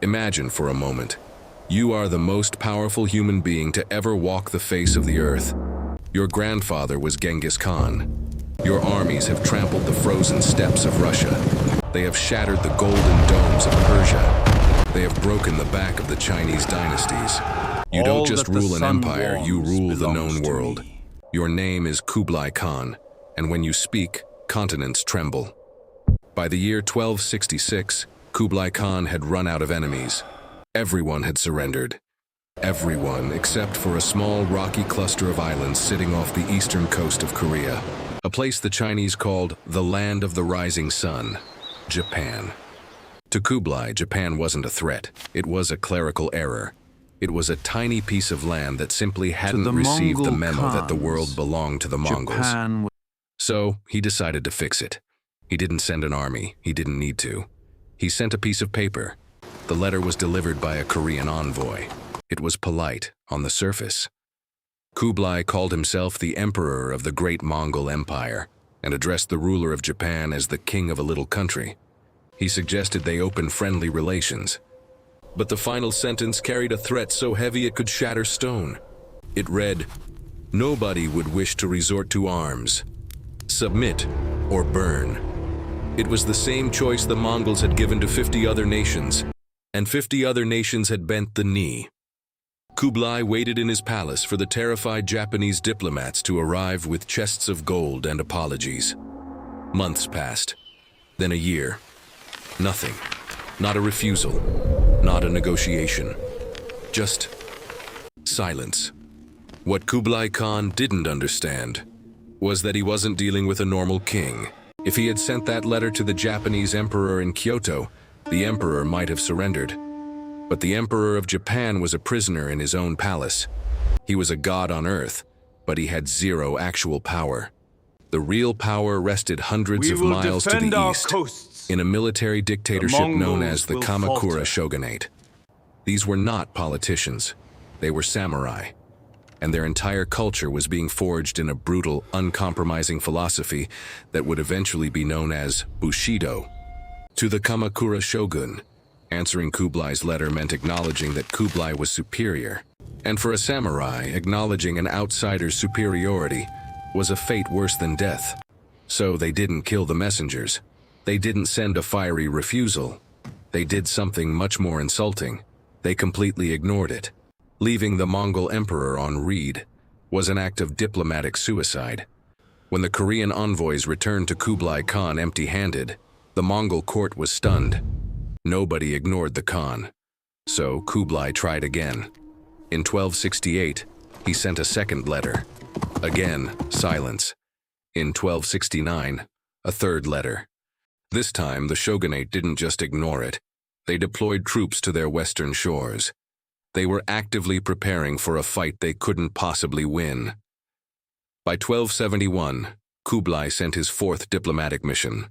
Imagine for a moment. You are the most powerful human being to ever walk the face of the earth. Your grandfather was Genghis Khan. Your armies have trampled the frozen steppes of Russia. They have shattered the golden domes of Persia. They have broken the back of the Chinese dynasties. You don't just rule an empire, you rule the known world. Your name is Kublai Khan, and when you speak, continents tremble. By the year 1266, Kublai Khan had run out of enemies. Everyone had surrendered. Everyone except for a small rocky cluster of islands sitting off the eastern coast of Korea, a place the Chinese called the Land of the Rising Sun, Japan. To Kublai, Japan wasn't a threat. It was a clerical error. It was a tiny piece of land that simply hadn't received the memo that the world belonged to the Mongols. So he decided to fix it. He didn't send an army. He didn't need to. He sent a piece of paper. The letter was delivered by a Korean envoy. It was polite on the surface. Kublai called himself the emperor of the great Mongol Empire and addressed the ruler of Japan as the king of a little country. He suggested they open friendly relations. But the final sentence carried a threat so heavy it could shatter stone. It read, "Nobody would wish to resort to arms. Submit or burn." It was the same choice the Mongols had given to 50 other nations, and 50 other nations had bent the knee. Kublai waited in his palace for the terrified Japanese diplomats to arrive with chests of gold and apologies. Months passed, then a year. Nothing. Not a refusal. Not a negotiation. Just silence. What Kublai Khan didn't understand was that he wasn't dealing with a normal king. If he had sent that letter to the Japanese emperor in Kyoto, the emperor might have surrendered. But the emperor of Japan was a prisoner in his own palace. He was a god on earth, but he had zero actual power. The real power rested hundreds of miles to the east, in a military dictatorship known as the Kamakura Shogunate. These were not politicians. They were samurai. And their entire culture was being forged in a brutal, uncompromising philosophy that would eventually be known as Bushido. To the Kamakura Shogun, answering Kublai's letter meant acknowledging that Kublai was superior. And for a samurai, acknowledging an outsider's superiority was a fate worse than death. So they didn't kill the messengers. They didn't send a fiery refusal. They did something much more insulting. They completely ignored it. Leaving the Mongol emperor on reed was an act of diplomatic suicide. When the Korean envoys returned to Kublai Khan empty-handed, the Mongol court was stunned. Nobody ignored the Khan. So Kublai tried again. In 1268, he sent a second letter. Again, silence. In 1269, a third letter. This time, the shogunate didn't just ignore it. They deployed troops to their western shores. They were actively preparing for a fight they couldn't possibly win. By 1271, Kublai sent his fourth diplomatic mission.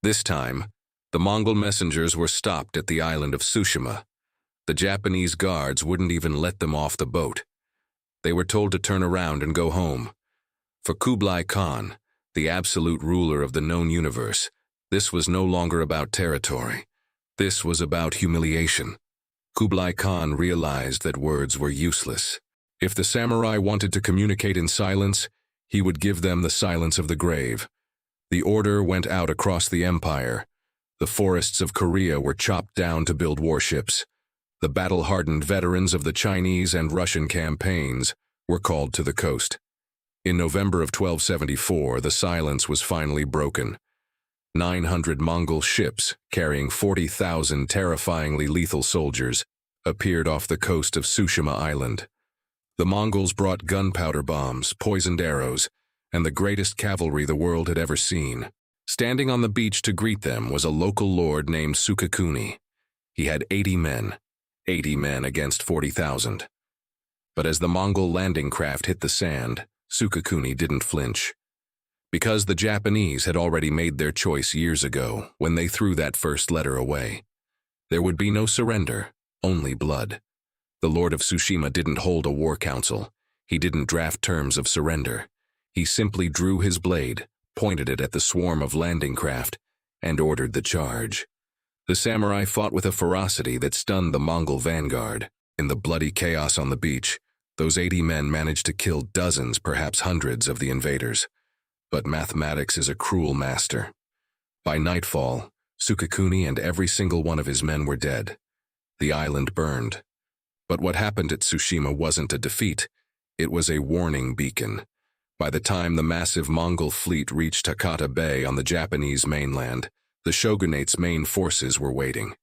This time, the Mongol messengers were stopped at the island of Tsushima. The Japanese guards wouldn't even let them off the boat. They were told to turn around and go home. For Kublai Khan, the absolute ruler of the known universe, this was no longer about territory. This was about humiliation. Kublai Khan realized that words were useless. If the samurai wanted to communicate in silence, he would give them the silence of the grave. The order went out across the empire. The forests of Korea were chopped down to build warships. The battle-hardened veterans of the Chinese and Russian campaigns were called to the coast. In November of 1274, the silence was finally broken. 900 Mongol ships, carrying 40,000 terrifyingly lethal soldiers, appeared off the coast of Tsushima Island. The Mongols brought gunpowder bombs, poisoned arrows, and the greatest cavalry the world had ever seen. Standing on the beach to greet them was a local lord named Sukekuni. He had 80 men against 40,000. But as the Mongol landing craft hit the sand, Sukekuni didn't flinch. Because the Japanese had already made their choice years ago when they threw that first letter away. There would be no surrender, only blood. The Lord of Tsushima didn't hold a war council. He didn't draft terms of surrender. He simply drew his blade, pointed it at the swarm of landing craft, and ordered the charge. The samurai fought with a ferocity that stunned the Mongol vanguard. In the bloody chaos on the beach, those 80 men managed to kill dozens, perhaps hundreds, of the invaders. But mathematics is a cruel master. By nightfall, Sukekuni and every single one of his men were dead. The island burned. But what happened at Tsushima wasn't a defeat. It was a warning beacon. By the time the massive Mongol fleet reached Hakata Bay on the Japanese mainland, the shogunate's main forces were waiting.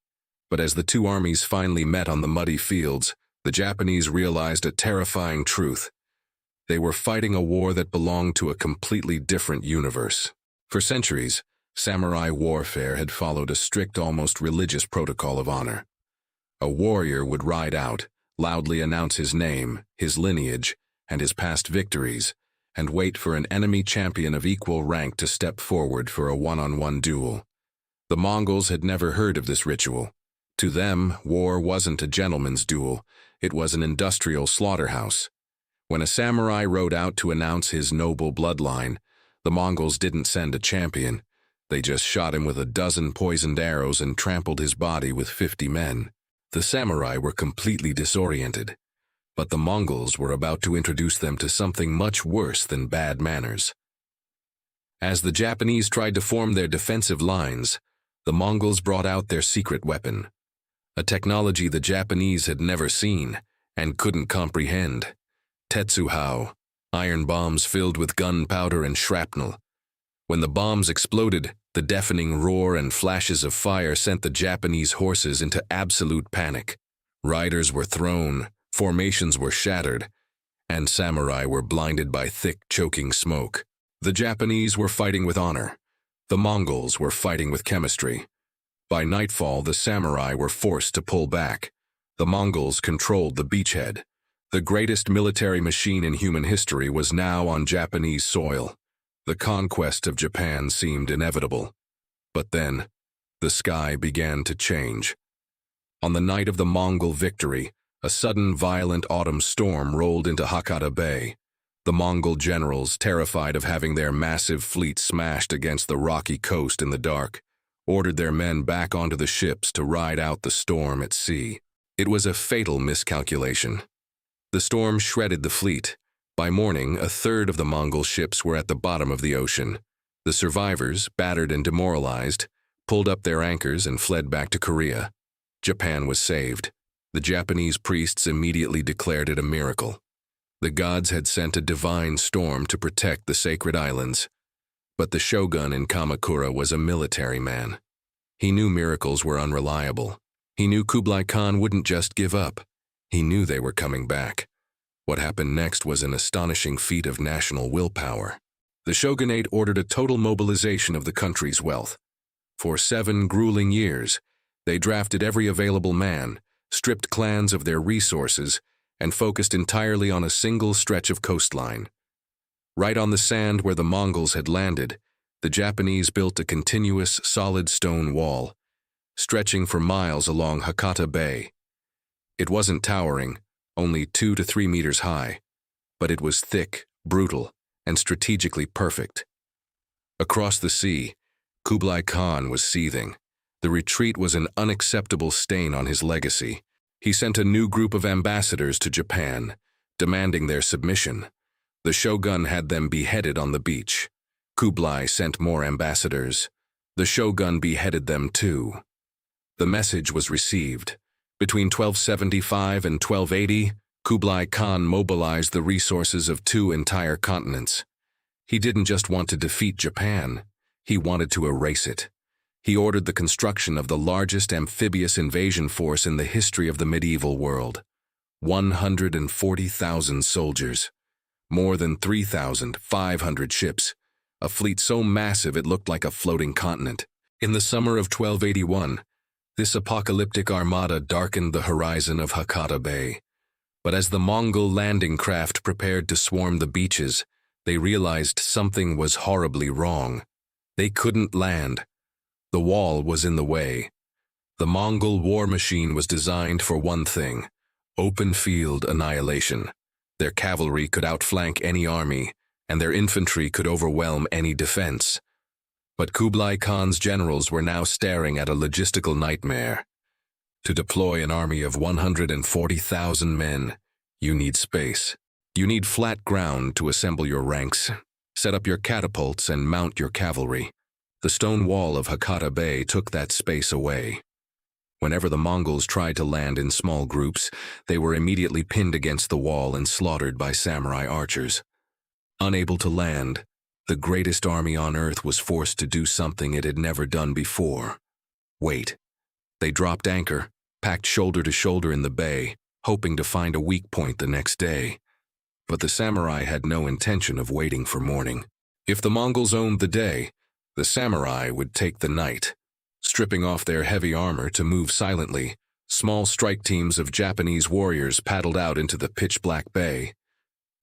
But as the two armies finally met on the muddy fields, the Japanese realized a terrifying truth. They were fighting a war that belonged to a completely different universe. For centuries, samurai warfare had followed a strict, almost religious protocol of honor. A warrior would ride out, loudly announce his name, his lineage, and his past victories, and wait for an enemy champion of equal rank to step forward for a one-on-one duel. The Mongols had never heard of this ritual. To them, war wasn't a gentleman's duel, it was an industrial slaughterhouse. When a samurai rode out to announce his noble bloodline, the Mongols didn't send a champion. They just shot him with a dozen poisoned arrows and trampled his body with 50 men. The samurai were completely disoriented. But the Mongols were about to introduce them to something much worse than bad manners. As the Japanese tried to form their defensive lines, the Mongols brought out their secret weapon, a technology the Japanese had never seen and couldn't comprehend. Tetsuhao, iron bombs filled with gunpowder and shrapnel. When the bombs exploded, the deafening roar and flashes of fire sent the Japanese horses into absolute panic. Riders were thrown, formations were shattered, and samurai were blinded by thick, choking smoke. The Japanese were fighting with honor. The Mongols were fighting with chemistry. By nightfall, the samurai were forced to pull back. The Mongols controlled the beachhead. The greatest military machine in human history was now on Japanese soil. The conquest of Japan seemed inevitable. But then, the sky began to change. On the night of the Mongol victory, a sudden violent autumn storm rolled into Hakata Bay. The Mongol generals, terrified of having their massive fleet smashed against the rocky coast in the dark, ordered their men back onto the ships to ride out the storm at sea. It was a fatal miscalculation. The storm shredded the fleet. By morning, a third of the Mongol ships were at the bottom of the ocean. The survivors, battered and demoralized, pulled up their anchors and fled back to Korea. Japan was saved. The Japanese priests immediately declared it a miracle. The gods had sent a divine storm to protect the sacred islands. But the shogun in Kamakura was a military man. He knew miracles were unreliable. He knew Kublai Khan wouldn't just give up. He knew they were coming back. What happened next was an astonishing feat of national willpower. The shogunate ordered a total mobilization of the country's wealth. For 7 grueling years, they drafted every available man, stripped clans of their resources, and focused entirely on a single stretch of coastline. Right on the sand where the Mongols had landed, the Japanese built a continuous, solid stone wall, stretching for miles along Hakata Bay. It wasn't towering, only 2 to 3 meters high, but it was thick, brutal, and strategically perfect. Across the sea, Kublai Khan was seething. The retreat was an unacceptable stain on his legacy. He sent a new group of ambassadors to Japan, demanding their submission. The shogun had them beheaded on the beach. Kublai sent more ambassadors. The shogun beheaded them too. The message was received. Between 1275 and 1280, Kublai Khan mobilized the resources of 2 entire continents. He didn't just want to defeat Japan, he wanted to erase it. He ordered the construction of the largest amphibious invasion force in the history of the medieval world. 140,000 soldiers, more than 3,500 ships, a fleet so massive it looked like a floating continent. In the summer of 1281, this apocalyptic armada darkened the horizon of Hakata Bay. But as the Mongol landing craft prepared to swarm the beaches, they realized something was horribly wrong. They couldn't land. The wall was in the way. The Mongol war machine was designed for one thing: open field annihilation. Their cavalry could outflank any army, and their infantry could overwhelm any defense. But Kublai Khan's generals were now staring at a logistical nightmare. To deploy an army of 140,000 men, you need space. You need flat ground to assemble your ranks, set up your catapults, and mount your cavalry. The stone wall of Hakata Bay took that space away. Whenever the Mongols tried to land in small groups, they were immediately pinned against the wall and slaughtered by samurai archers. Unable to land, the greatest army on earth was forced to do something it had never done before. Wait. They dropped anchor, packed shoulder to shoulder in the bay, hoping to find a weak point the next day. But the samurai had no intention of waiting for morning. If the Mongols owned the day, the samurai would take the night. Stripping off their heavy armor to move silently, small strike teams of Japanese warriors paddled out into the pitch-black bay.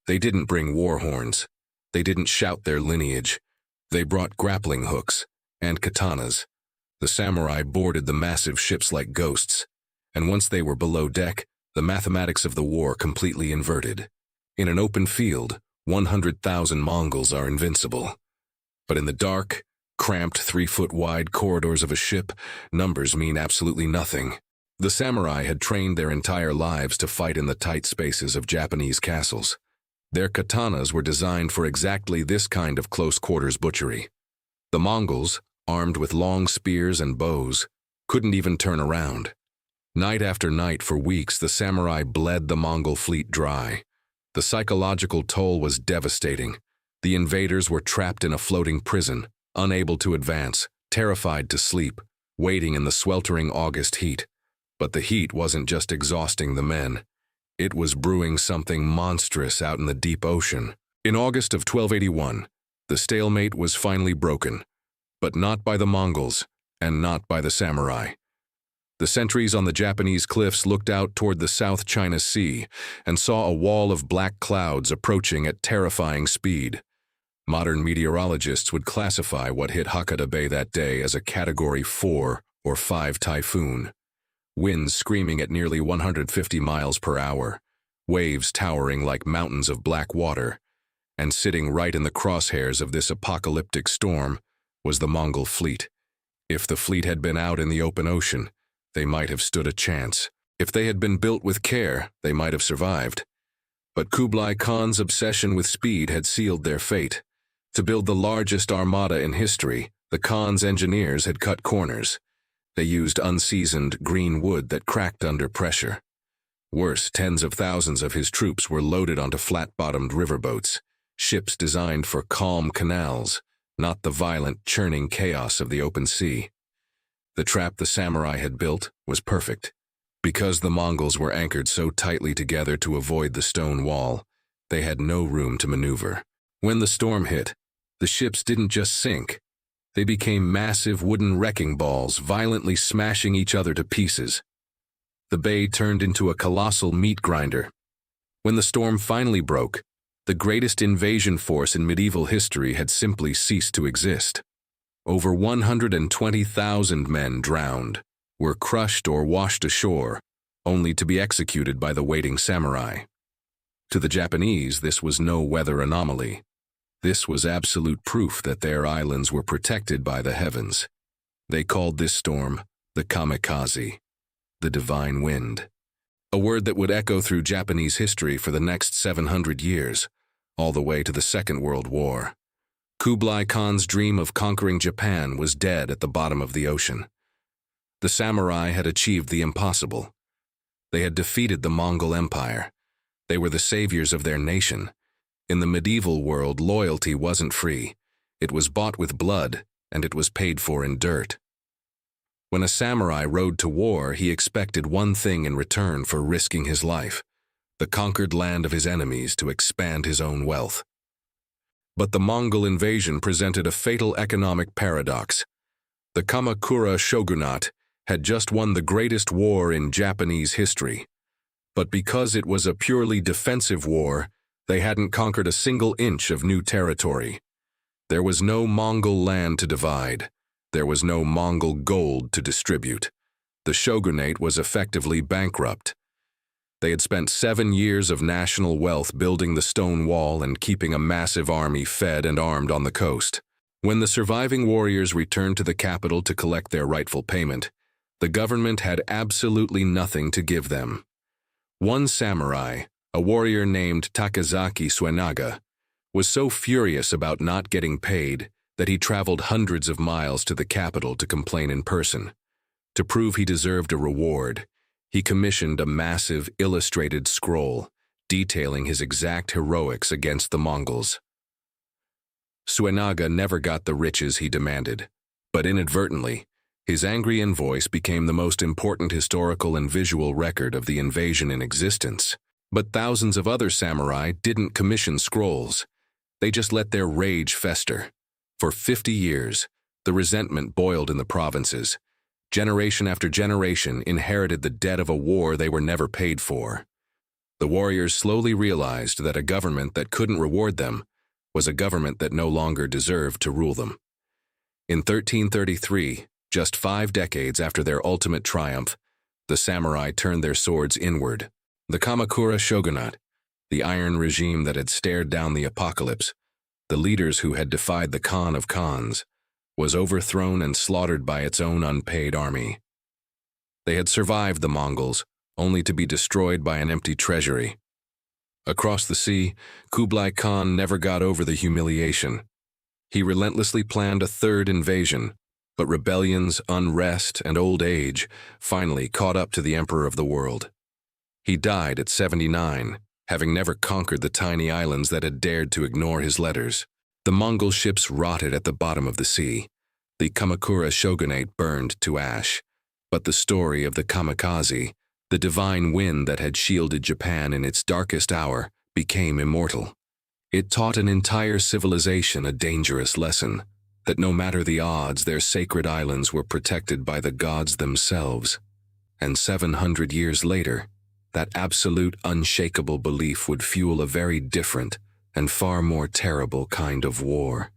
They didn't bring war horns. They didn't shout their lineage. They brought grappling hooks and katanas. The samurai boarded the massive ships like ghosts, and once they were below deck, the mathematics of the war completely inverted. In an open field, 100,000 Mongols are invincible. But in the dark, cramped 3-foot-wide corridors of a ship, numbers mean absolutely nothing. The samurai had trained their entire lives to fight in the tight spaces of Japanese castles. Their katanas were designed for exactly this kind of close-quarters butchery. The Mongols, armed with long spears and bows, couldn't even turn around. Night after night for weeks, the samurai bled the Mongol fleet dry. The psychological toll was devastating. The invaders were trapped in a floating prison, unable to advance, terrified to sleep, waiting in the sweltering August heat. But the heat wasn't just exhausting the men. It was brewing something monstrous out in the deep ocean. In August of 1281, the stalemate was finally broken, but not by the Mongols and not by the samurai. The sentries on the Japanese cliffs looked out toward the South China Sea and saw a wall of black clouds approaching at terrifying speed. Modern meteorologists would classify what hit Hakata Bay that day as a Category 4 or 5 typhoon. Winds screaming at nearly 150 miles per hour, waves towering like mountains of black water, and sitting right in the crosshairs of this apocalyptic storm was the Mongol fleet. If the fleet had been out in the open ocean, they might have stood a chance. If they had been built with care, they might have survived. But Kublai Khan's obsession with speed had sealed their fate. To build the largest armada in history, the Khan's engineers had cut corners. They used unseasoned green wood that cracked under pressure. Worse, tens of thousands of his troops were loaded onto flat-bottomed riverboats, ships designed for calm canals, not the violent, churning chaos of the open sea. The trap the samurai had built was perfect. Because the Mongols were anchored so tightly together to avoid the stone wall, they had no room to maneuver. When the storm hit, the ships didn't just sink. They became massive wooden wrecking balls, violently smashing each other to pieces. The bay turned into a colossal meat grinder. When the storm finally broke, the greatest invasion force in medieval history had simply ceased to exist. Over 120,000 men drowned, were crushed or washed ashore, only to be executed by the waiting samurai. To the Japanese, this was no weather anomaly. This was absolute proof that their islands were protected by the heavens. They called this storm the kamikaze, the divine wind, a word that would echo through Japanese history for the next 700 years, all the way to the Second World War. Kublai Khan's dream of conquering Japan was dead at the bottom of the ocean. The samurai had achieved the impossible. They had defeated the Mongol Empire. They were the saviors of their nation. In the medieval world, loyalty wasn't free. It was bought with blood, and it was paid for in dirt. When a samurai rode to war, he expected one thing in return for risking his life: the conquered land of his enemies to expand his own wealth. But the Mongol invasion presented a fatal economic paradox. The Kamakura Shogunate had just won the greatest war in Japanese history. But because it was a purely defensive war, they hadn't conquered a single inch of new territory. There was no Mongol land to divide. There was no Mongol gold to distribute. The shogunate was effectively bankrupt. They had spent 7 years of national wealth building the stone wall and keeping a massive army fed and armed on the coast. When the surviving warriors returned to the capital to collect their rightful payment, the government had absolutely nothing to give them. One samurai, a warrior named Takazaki Suenaga, was so furious about not getting paid that he traveled hundreds of miles to the capital to complain in person. To prove he deserved a reward, he commissioned a massive illustrated scroll detailing his exact heroics against the Mongols. Suenaga never got the riches he demanded, but inadvertently, his angry invoice became the most important historical and visual record of the invasion in existence. But thousands of other samurai didn't commission scrolls. They just let their rage fester. For 50 years, the resentment boiled in the provinces. Generation after generation inherited the debt of a war they were never paid for. The warriors slowly realized that a government that couldn't reward them was a government that no longer deserved to rule them. In 1333, just 5 decades after their ultimate triumph, the samurai turned their swords inward. The Kamakura Shogunate, the iron regime that had stared down the apocalypse, the leaders who had defied the Khan of Khans, was overthrown and slaughtered by its own unpaid army. They had survived the Mongols, only to be destroyed by an empty treasury. Across the sea, Kublai Khan never got over the humiliation. He relentlessly planned a third invasion, but rebellions, unrest, and old age finally caught up to the emperor of the world. He died at 79, having never conquered the tiny islands that had dared to ignore his letters. The Mongol ships rotted at the bottom of the sea. The Kamakura Shogunate burned to ash. But the story of the kamikaze, the divine wind that had shielded Japan in its darkest hour, became immortal. It taught an entire civilization a dangerous lesson, that no matter the odds, their sacred islands were protected by the gods themselves. And 700 years later, that absolute, unshakable belief would fuel a very different and far more terrible kind of war.